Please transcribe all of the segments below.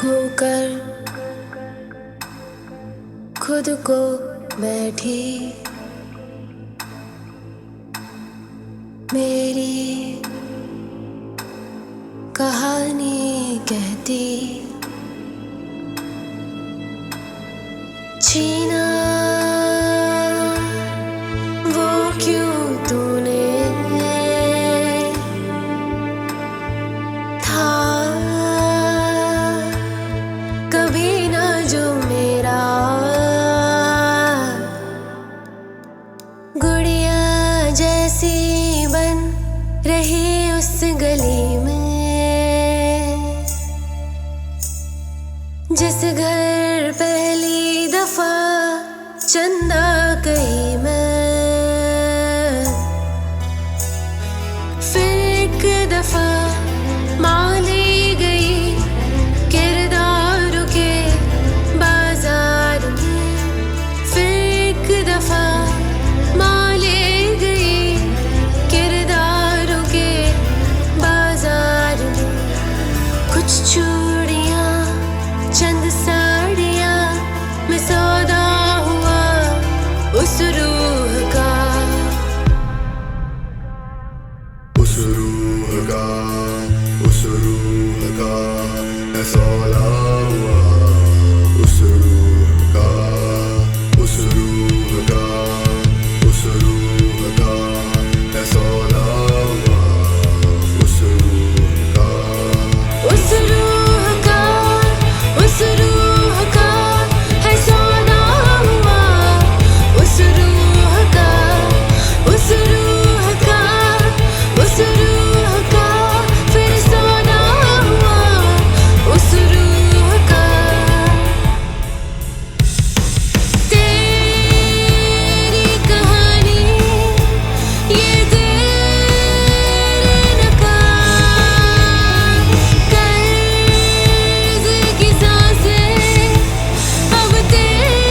खोकर खुद को बैठी मेरी कहानी कहती। छीना वो क्यों तूने, था कभी ना जो मेरा। गुड़िया जैसी बन रही उस गली में, जिस घर पहली दफा चंदा गई मैं, फिर एक दफा माली गई किरदारों के बाजार में, फिर एक दफा माली गई किरदारों के बाजार में। कुछ चूड़ियां चंद साड़ियां में सौदा हुआ उस रूह का, उस रूह का, उस रूह का मैं सौदा हुआ। उस रूह का, उस रूह का, उस रूह का मैं सौदा हुआ। उस रूह का, उस रूह का, उस रूह का है सौदा हुआ। उस रूह का, उस रूह का, उस रूह का फिर सौदा हुआ। उस रूह का तेरी कहानी ये तेरे नकार, कर्ज की सांसें अब तेरे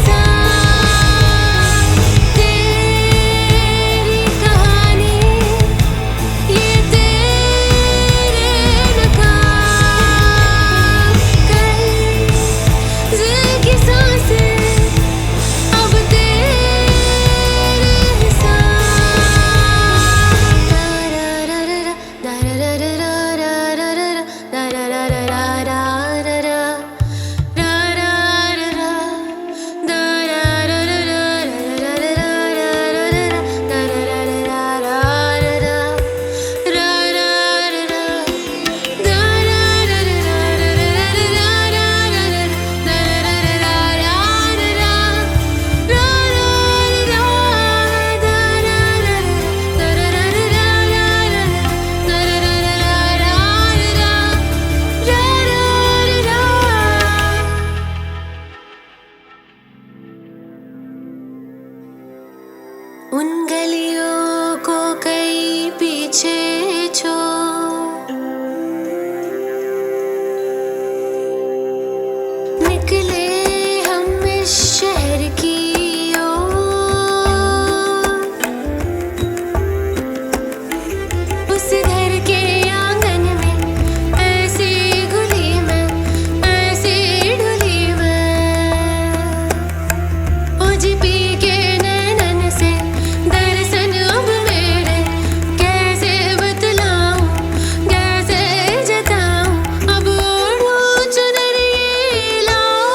साथ। तेरी कहानी ये तेरे नकार, कर्ज की सांसें अब तेरे साथ। उन गलियों को कई पीछे छोड़ निकले हम इस शहर की ओर। उस घर के आंगन में ऐसी गुली में, ऐसी ढुली में, ओज पी के नैनन से दर्शन अब मेरे कैसे बतलाऊं, कैसे जताऊं। अब ओढ़ूं चुनरिए लाऊं।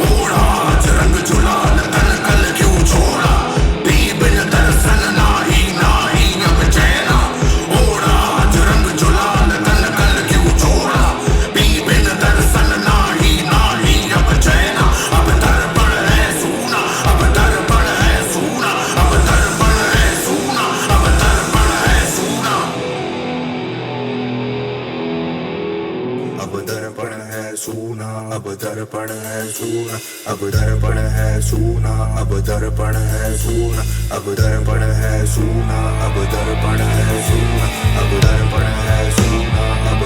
ओढ़ा रंग जुलाल तन कल क्यों छोड़ा। पी बिन दर्शन नाही नाही अब चैना। ओढ़ा रंग जुलाल तन कल क्यों छोड़ा। पी बिन दर्शन नाही नाही अब चैना। अब दर्पण है सूना, अब दर्पण है सूना, अब दर्पण है सूना, अब दर्पण है सूना। अब दर्पण है सूना, अब दर्पण है सूना, अब दर्पण है सूना, अब दर्पण है सूना, अब दर्पण है सूना, अब दर्पण है सूना, अब दर्पण है सूना, अब